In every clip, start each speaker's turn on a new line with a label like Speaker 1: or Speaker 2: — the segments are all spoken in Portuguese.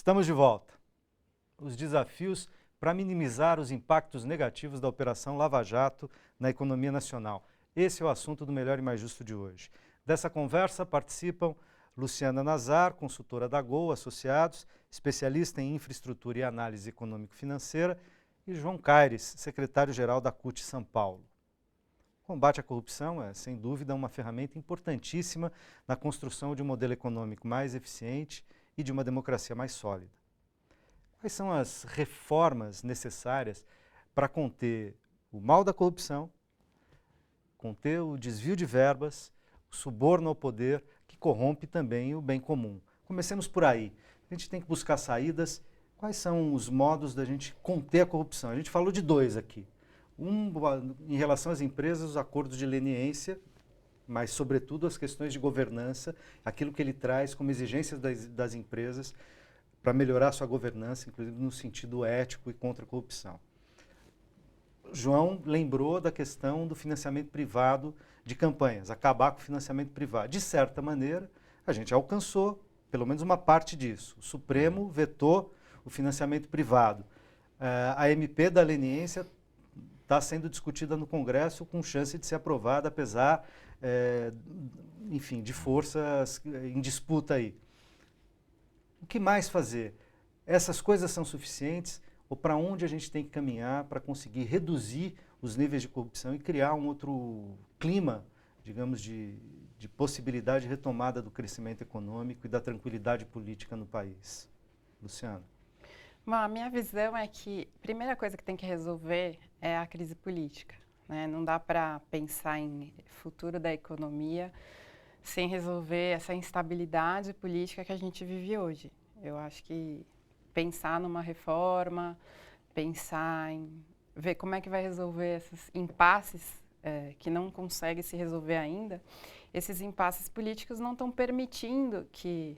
Speaker 1: Estamos de volta. Os desafios para minimizar os impactos negativos da Operação Lava Jato na economia nacional. Esse é o assunto do Melhor e Mais Justo de hoje. Dessa conversa participam Luciana Nazar, consultora da Gol Associados, especialista em infraestrutura e análise econômico-financeira, e João Caires, secretário-geral da CUT São Paulo. O combate à corrupção é, sem dúvida, uma ferramenta importantíssima na construção de um modelo econômico mais eficiente e de uma democracia mais sólida. Quais são as reformas necessárias para conter o mal da corrupção, conter o desvio de verbas, o suborno ao poder, que corrompe também o bem comum? Comecemos por aí. A gente tem que buscar saídas. Quais são os modos da gente conter a corrupção? A gente falou de dois aqui. Em relação às empresas, os acordos de leniência, mas, sobretudo, as questões de governança, aquilo que ele traz como exigências das empresas para melhorar a sua governança, inclusive no sentido ético e contra a corrupção. João lembrou da questão do financiamento privado de campanhas, acabar com o financiamento privado. De certa maneira, a gente alcançou pelo menos uma parte disso. O Supremo vetou o financiamento privado. A MP da leniência está sendo discutida no Congresso com chance de ser aprovada, apesar, enfim, de forças em disputa aí. O que mais fazer? Essas coisas são suficientes? Ou para onde a gente tem que caminhar para conseguir reduzir os níveis de corrupção e criar um outro clima, digamos, de possibilidade de retomada do crescimento econômico e da tranquilidade política no país? Luciana.
Speaker 2: Bom, a minha visão é que a primeira coisa que tem que resolver é a crise política, né? Não dá para pensar em futuro da economia sem resolver essa instabilidade política que a gente vive hoje. Eu acho que pensar numa reforma, pensar em ver como é que vai resolver esses impasses que não consegue se resolver ainda, esses impasses políticos não estão permitindo que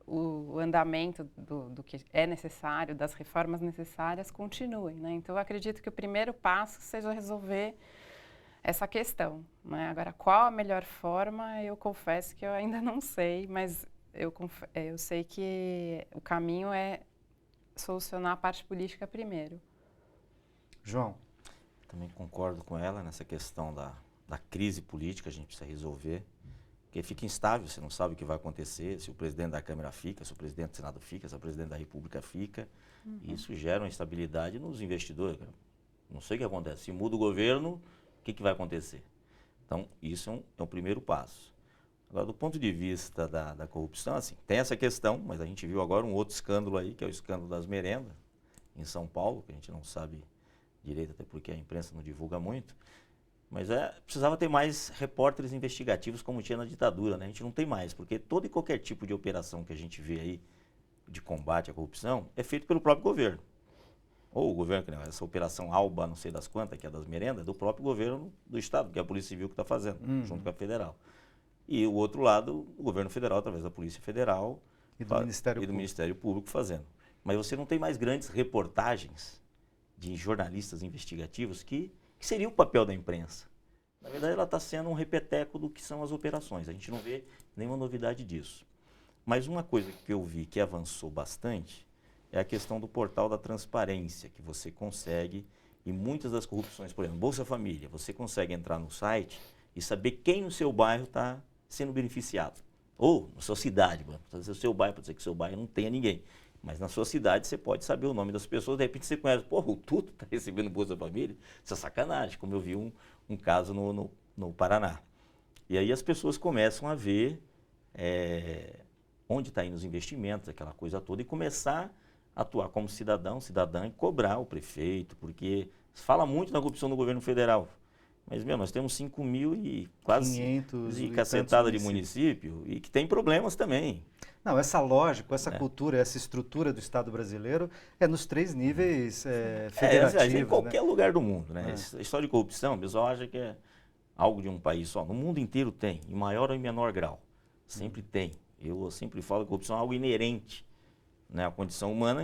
Speaker 2: o andamento do que é necessário, das reformas necessárias, continuem, né? Então, eu acredito que o primeiro passo seja resolver essa questão, né? Agora, qual a melhor forma, eu confesso que eu ainda não sei, mas eu sei que o caminho é solucionar a parte política primeiro.
Speaker 1: João.
Speaker 3: Também concordo com ela nessa questão da crise política, a gente precisa resolver. Porque fica instável, você não sabe o que vai acontecer, se o presidente da Câmara fica, se o presidente do Senado fica, se o presidente da República fica. Isso gera uma instabilidade nos investidores. Não sei o que acontece. Se muda o governo, o que vai acontecer? Então, isso é um primeiro passo. Agora, do ponto de vista da corrupção, assim, tem essa questão, mas a gente viu agora um outro escândalo aí, que é o escândalo das merendas, em São Paulo, que a gente não sabe direito, até porque a imprensa não divulga muito. Mas precisava ter mais repórteres investigativos como tinha na ditadura, né? A gente não tem mais, porque todo e qualquer tipo de operação que a gente vê aí de combate à corrupção é feito pelo próprio governo. Ou o governo, essa operação Alba, não sei das quantas, que é das merendas, é do próprio governo do Estado, que é a Polícia Civil que está fazendo, junto com a Federal. E o outro lado, o governo federal, através da Polícia Federal
Speaker 1: E do
Speaker 3: Ministério Público fazendo. Mas você não tem mais grandes reportagens de jornalistas investigativos que seria o papel da imprensa. Na verdade, ela está sendo um repeteco do que são as operações. A gente não vê nenhuma novidade disso. Mas uma coisa que eu vi que avançou bastante é a questão do portal da transparência, que você consegue, e muitas das corrupções, por exemplo, Bolsa Família, você consegue entrar no site e saber quem no seu bairro está sendo beneficiado. Ou na sua cidade, pode ser o seu bairro, pode ser que o seu bairro não tenha ninguém. Mas na sua cidade você pode saber o nome das pessoas, de repente você conhece, pô, o Tuto está recebendo Bolsa Família? Isso é sacanagem, como eu vi um caso no Paraná. E aí as pessoas começam a ver onde está indo os investimentos, aquela coisa toda, e começar a atuar como cidadã e cobrar o prefeito, porque se fala muito da corrupção do governo federal. Mas, nós temos 5.000 e quase
Speaker 1: 500
Speaker 3: e cacetada de município e que tem problemas também.
Speaker 1: Não, essa lógica, essa cultura, essa estrutura do Estado brasileiro é nos 3 níveis federativos.
Speaker 3: Em qualquer lugar do mundo, né? A história de corrupção, o pessoal acha que é algo de um país só. No mundo inteiro tem, em maior ou em menor grau. Sempre tem. Eu sempre falo que a corrupção é algo inerente, né, à condição humana.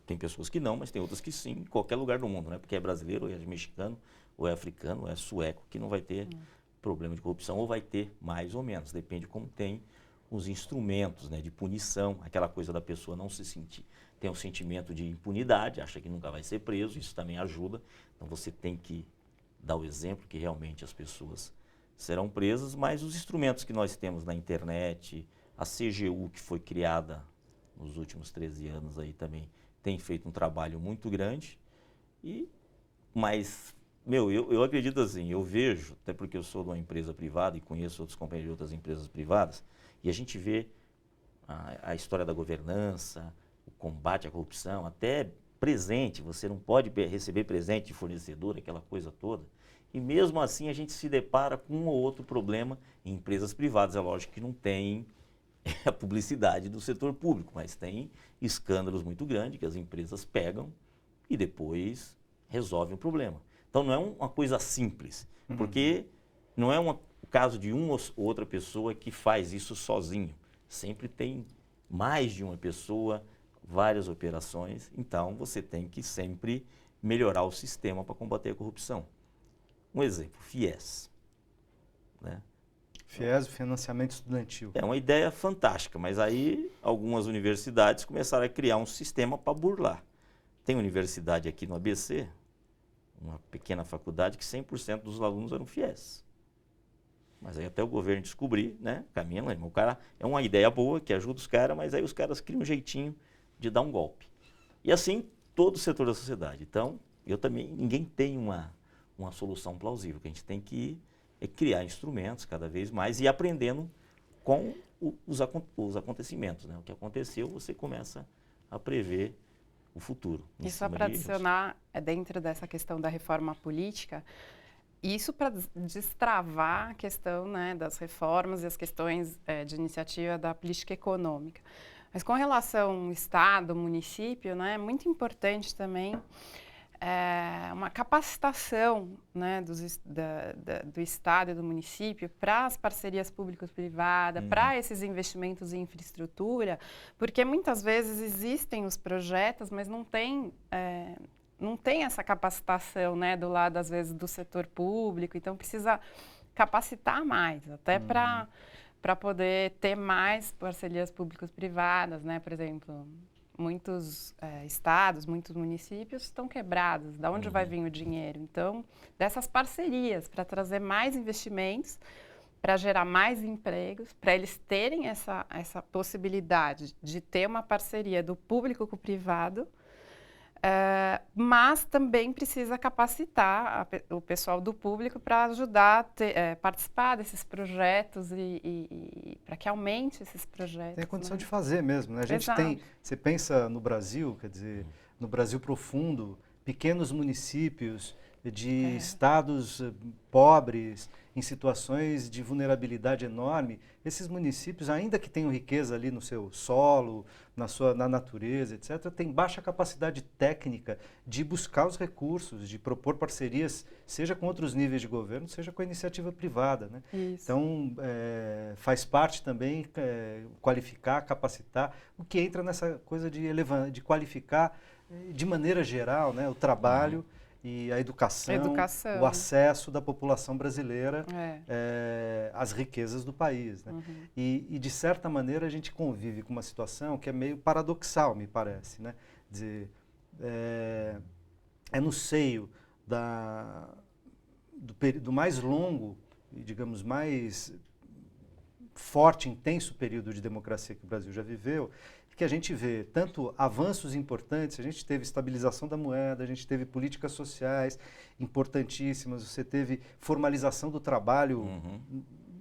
Speaker 3: Tem pessoas que não, mas tem outras que sim, em qualquer lugar do mundo, né? Porque é brasileiro, ou é mexicano, ou é africano, ou é sueco, que não vai ter problema de corrupção, ou vai ter mais ou menos, depende de como tem os instrumentos, né, de punição, aquela coisa da pessoa não se sentir, tem um sentimento de impunidade, acha que nunca vai ser preso, isso também ajuda. Então você tem que dar o exemplo que realmente as pessoas serão presas, mas os instrumentos que nós temos na internet, a CGU que foi criada nos últimos 13 anos aí também tem feito um trabalho muito grande, mas eu acredito assim, eu vejo, até porque eu sou de uma empresa privada e conheço outros companheiros de outras empresas privadas, e a gente vê a história da governança, o combate à corrupção, até presente, você não pode receber presente de fornecedor, aquela coisa toda, e mesmo assim a gente se depara com um ou outro problema em empresas privadas. É lógico que não tem a publicidade do setor público, mas tem escândalos muito grandes que as empresas pegam e depois resolvem o problema. Então não é uma coisa simples, porque não é o caso de uma ou outra pessoa que faz isso sozinho. Sempre tem mais de uma pessoa, várias operações, então você tem que sempre melhorar o sistema para combater a corrupção. Um exemplo, FIES. Né?
Speaker 1: FIES, o financiamento estudantil.
Speaker 3: É uma ideia fantástica, mas aí algumas universidades começaram a criar um sistema para burlar. Tem universidade aqui no ABC, uma pequena faculdade, que 100% dos alunos eram FIES. Mas aí até o governo descobrir, né? Caminha lá. O cara é uma ideia boa que ajuda os caras, mas aí os caras criam um jeitinho de dar um golpe. E assim todo o setor da sociedade. Então, ninguém tem uma solução plausível. O que a gente tem que criar instrumentos cada vez mais e aprendendo com os acontecimentos. Né? O que aconteceu, você começa a prever o futuro.
Speaker 2: E só para adicionar, dentro dessa questão da reforma política, isso para destravar a questão, né, das reformas e as questões de iniciativa da política econômica. Mas com relação ao Estado, município, né, é muito importante também uma capacitação, né, do Estado e do município para as parcerias público-privadas, para esses investimentos em infraestrutura, porque muitas vezes existem os projetos, mas não tem essa capacitação, né, do lado, às vezes, do setor público, então precisa capacitar mais, até para poder ter mais parcerias públicas-privadas, né, por exemplo. Muitos estados, muitos municípios estão quebrados. Da onde vai vir o dinheiro? Então, dessas parcerias para trazer mais investimentos, para gerar mais empregos, para eles terem essa possibilidade de ter uma parceria do público com o privado, mas também precisa capacitar o pessoal do público para ajudar a participar desses projetos e para que aumente esses projetos.
Speaker 1: Tem a condição de fazer mesmo, né? A gente você pensa no Brasil, quer dizer, no Brasil profundo, pequenos municípios de estados pobres, em situações de vulnerabilidade enorme, esses municípios, ainda que tenham riqueza ali no seu solo, na natureza, etc., têm baixa capacidade técnica de buscar os recursos, de propor parcerias, seja com outros níveis de governo, seja com a iniciativa privada. Né? Então, faz parte também qualificar, capacitar, o que entra nessa coisa de qualificar de maneira geral, né, o trabalho e a educação, o acesso da população brasileira às riquezas do país. Né? E, de certa maneira, a gente convive com uma situação que é meio paradoxal, me parece. Né? Dizer, no seio do mais longo e, digamos, mais forte, intenso período de democracia que o Brasil já viveu, que a gente vê tanto avanços importantes, a gente teve estabilização da moeda, a gente teve políticas sociais importantíssimas, você teve formalização do trabalho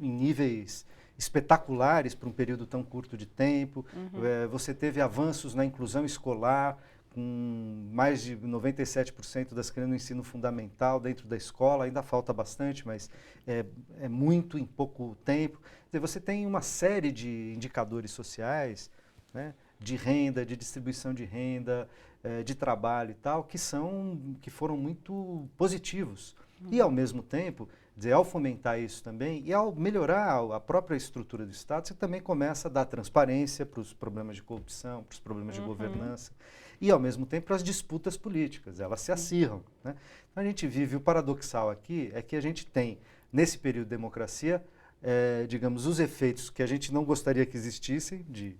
Speaker 1: em níveis espetaculares para um período tão curto de tempo, você teve avanços na inclusão escolar, com mais de 97% das crianças no ensino fundamental dentro da escola, ainda falta bastante, mas é muito em pouco tempo. Quer dizer, você tem uma série de indicadores sociais, né, de renda, de distribuição de renda, de trabalho e tal, que foram muito positivos. E, ao mesmo tempo, dizer, ao fomentar isso também e ao melhorar a própria estrutura do Estado, você também começa a dar transparência para os problemas de corrupção, para os problemas de governança e, ao mesmo tempo, para as disputas políticas. Elas se acirram. Né? Então, a gente vive, o paradoxal aqui é que a gente tem, nesse período de democracia, digamos, os efeitos que a gente não gostaria que existissem, de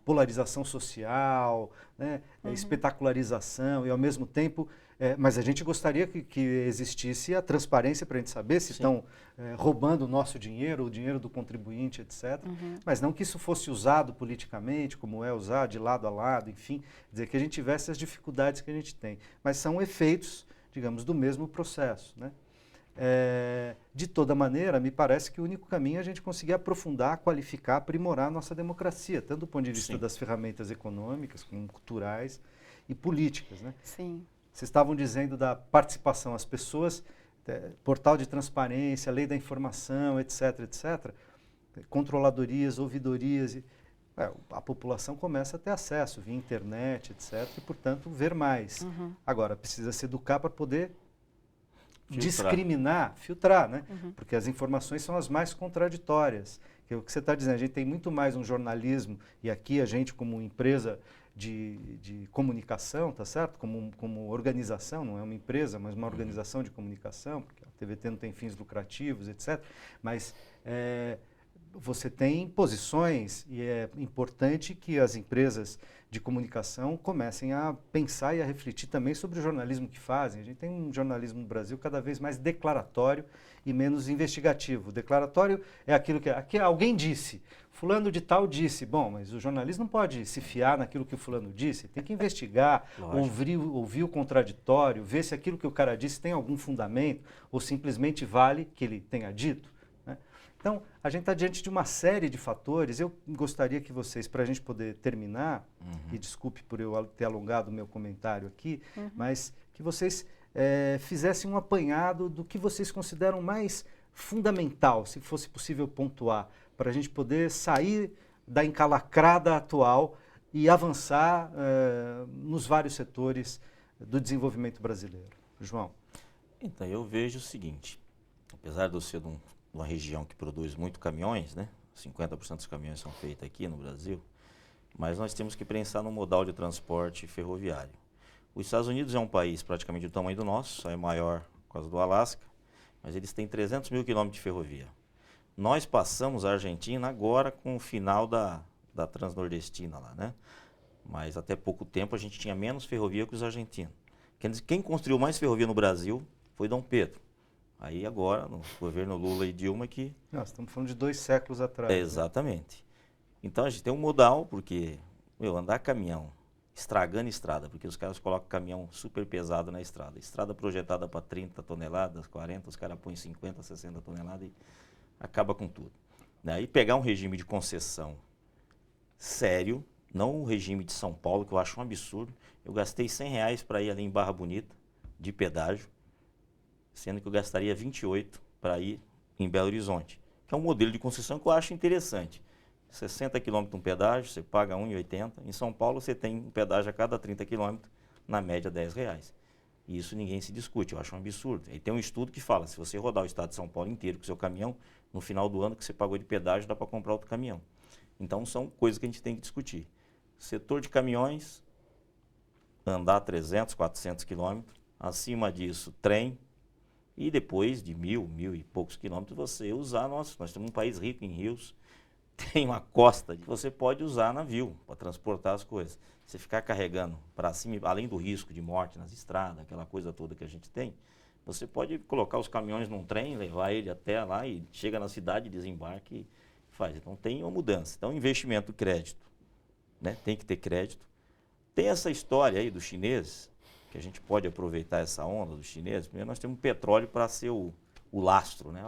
Speaker 1: polarização social, né, espetacularização e, ao mesmo tempo, mas a gente gostaria que existisse a transparência para a gente saber se estão roubando o nosso dinheiro, o dinheiro do contribuinte, etc. Mas não que isso fosse usado politicamente, como é usado, de lado a lado, enfim, dizer que a gente tivesse as dificuldades que a gente tem. Mas são efeitos, digamos, do mesmo processo, né? De toda maneira, me parece que o único caminho é a gente conseguir aprofundar, qualificar, aprimorar a nossa democracia, tanto do ponto de vista das ferramentas econômicas, como culturais e políticas, né?
Speaker 2: Sim.
Speaker 1: Vocês estavam dizendo da participação, as pessoas, portal de transparência, lei da informação, etc., etc., controladorias, ouvidorias, a população começa a ter acesso via internet, etc., e, portanto, ver mais. Agora, precisa se educar para poder discriminar, filtrar, né? Porque as informações são as mais contraditórias. Que é o que você está dizendo, a gente tem muito mais um jornalismo, e aqui a gente como empresa de comunicação, tá certo? Como organização, não é uma empresa, mas uma organização de comunicação, porque a TVT não tem fins lucrativos, etc. Mas você tem posições e é importante que as empresas de comunicação comecem a pensar e a refletir também sobre o jornalismo que fazem. A gente tem um jornalismo no Brasil cada vez mais declaratório e menos investigativo. Declaratório é aquilo que alguém disse, fulano de tal disse. Bom, mas o jornalista não pode se fiar naquilo que o fulano disse, tem que investigar, ouvir o contraditório, ver se aquilo que o cara disse tem algum fundamento ou simplesmente vale que ele tenha dito. Então, a gente está diante de uma série de fatores. Eu gostaria que vocês, para a gente poder terminar, e desculpe por eu ter alongado o meu comentário aqui, mas que vocês fizessem um apanhado do que vocês consideram mais fundamental, se fosse possível pontuar, para a gente poder sair da encalacrada atual e avançar nos vários setores do desenvolvimento brasileiro. João.
Speaker 3: Então, eu vejo o seguinte, apesar de eu ser uma região que produz muito caminhões, né? 50% dos caminhões são feitos aqui no Brasil, mas nós temos que pensar no modal de transporte ferroviário. Os Estados Unidos é um país praticamente do tamanho do nosso, só é maior por causa do Alasca, mas eles têm 300 mil quilômetros de ferrovia. Nós passamos a Argentina agora com o final da Transnordestina lá, né? Mas até pouco tempo a gente tinha menos ferrovia que os argentinos. Quer dizer, quem construiu mais ferrovia no Brasil foi Dom Pedro. Aí agora, no governo Lula e Dilma que...
Speaker 1: Nós estamos falando de 2 séculos atrás.
Speaker 3: Exatamente. Então a gente tem um modal, porque, andar caminhão, estragando estrada, porque os caras colocam caminhão super pesado na estrada. Estrada projetada para 30 toneladas, 40, os caras põem 50, 60 toneladas e acaba com tudo. Aí pegar um regime de concessão sério, não o regime de São Paulo, que eu acho um absurdo. Eu gastei R$100 para ir ali em Barra Bonita, de pedágio, sendo que eu gastaria 28 para ir em Belo Horizonte, que é um modelo de concessão que eu acho interessante. 60 km um pedágio, você paga R$1,80. Em São Paulo, você tem um pedágio a cada 30 km, na média R$10. E isso ninguém se discute, eu acho um absurdo. E tem um estudo que fala, se você rodar o estado de São Paulo inteiro com o seu caminhão, no final do ano que você pagou de pedágio, dá para comprar outro caminhão. Então, são coisas que a gente tem que discutir. Setor de caminhões, andar 300, 400 quilômetros. Acima disso, trem. E depois de 1.000 e poucos quilômetros, você usar nós temos um país rico em rios, tem uma costa que você pode usar navio para transportar as coisas. Você ficar carregando para cima, além do risco de morte nas estradas, aquela coisa toda que a gente tem, você pode colocar os caminhões num trem, levar ele até lá e chega na cidade, desembarque e faz. Então tem uma mudança. Então investimento, crédito, né? Tem que ter crédito. Tem essa história aí dos chineses, que a gente pode aproveitar essa onda dos chineses. Primeiro nós temos petróleo para ser o lastro, né?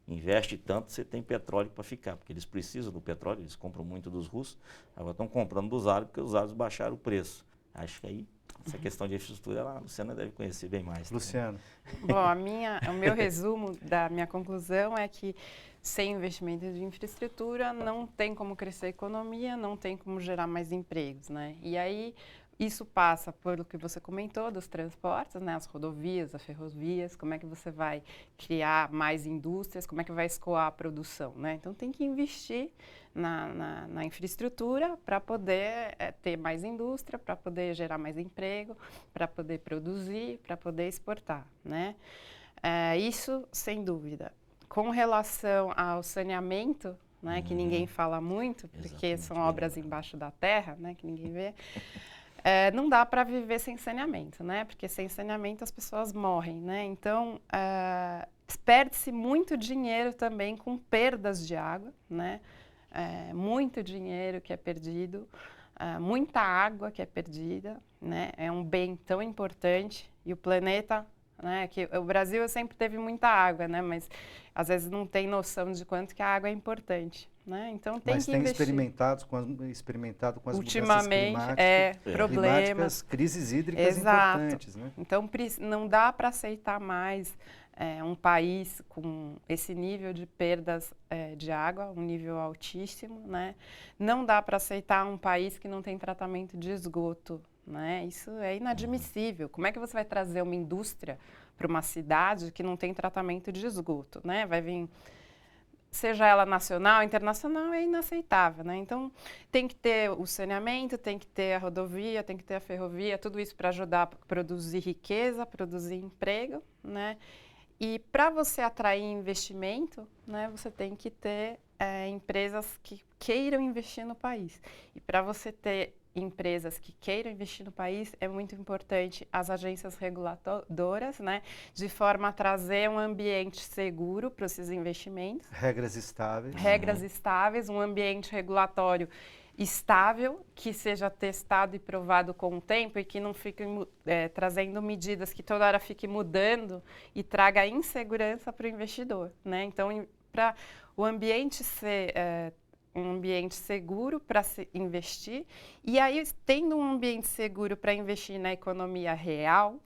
Speaker 3: Investe tanto, você tem petróleo para ficar, porque eles precisam do petróleo, eles compram muito dos russos, agora estão comprando dos árabes, porque os árabes baixaram o preço. Acho que aí, essa questão de infraestrutura, a Luciana deve conhecer bem mais.
Speaker 1: Luciana.
Speaker 2: Bom, o meu resumo da minha conclusão é que sem investimento de infraestrutura não tem como crescer a economia, não tem como gerar mais empregos, né? E aí isso passa pelo que você comentou dos transportes, né, as rodovias, as ferrovias, como é que você vai criar mais indústrias, como é que vai escoar a produção, né? Então tem que investir na infraestrutura para poder ter mais indústria, para poder gerar mais emprego, para poder produzir, para poder exportar, né? Isso, sem dúvida. Com relação ao saneamento, né, que ninguém fala muito, porque
Speaker 3: Exatamente,
Speaker 2: são obras embaixo da terra, né, que ninguém vê, não dá para viver sem saneamento, né, porque sem saneamento as pessoas morrem, né, então perde-se muito dinheiro também com perdas de água, né, muito dinheiro que é perdido, muita água que é perdida, né, é um bem tão importante e o planeta, né, que o Brasil sempre teve muita água, né, mas às vezes não tem noção de quanto que a água é importante, né? Então tem
Speaker 1: Mas
Speaker 2: que
Speaker 1: tem
Speaker 2: investir.
Speaker 1: experimentado com as mudanças
Speaker 2: Ultimamente problema.
Speaker 1: climáticas, crises hídricas
Speaker 2: Exato.
Speaker 1: importantes, né?
Speaker 2: Então não dá para aceitar mais um país com esse nível de perdas de água, um nível altíssimo, né? Não dá para aceitar um país que não tem tratamento de esgoto, né? Isso é inadmissível. Como é que você vai trazer uma indústria para uma cidade que não tem tratamento de esgoto, né? Vai vir, seja ela nacional, internacional, é inaceitável, né? Então, tem que ter o saneamento, tem que ter a rodovia, tem que ter a ferrovia, tudo isso para ajudar a produzir riqueza, produzir emprego, né? E para você atrair investimento, né, você tem que ter empresas que queiram investir no país. E para você ter empresas que queiram investir no país, é muito importante as agências reguladoras, né, de forma a trazer um ambiente seguro para esses investimentos.
Speaker 1: Regras estáveis.
Speaker 2: Regras estáveis, um ambiente regulatório estável, que seja testado e provado com o tempo e que não fique trazendo medidas que toda hora fique mudando e traga insegurança para o investidor, né? Então, para o ambiente ser um ambiente seguro para se investir, e aí, tendo um ambiente seguro para investir na economia real,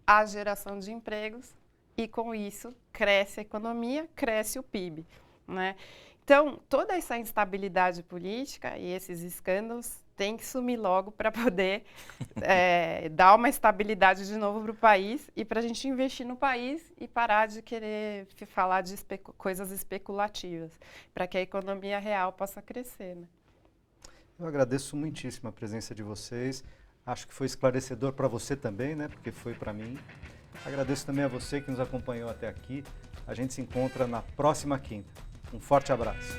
Speaker 2: a geração de empregos e, com isso, cresce a economia, cresce o PIB, né? Então, toda essa instabilidade política e esses escândalos têm que sumir logo para poder dar uma estabilidade de novo para o país e para a gente investir no país e parar de querer falar de coisas especulativas, para que a economia real possa crescer, né?
Speaker 1: Eu agradeço muitíssimo a presença de vocês. Acho que foi esclarecedor para você também, né? Porque foi para mim. Agradeço também a você que nos acompanhou até aqui. A gente se encontra na próxima quinta. Um forte abraço.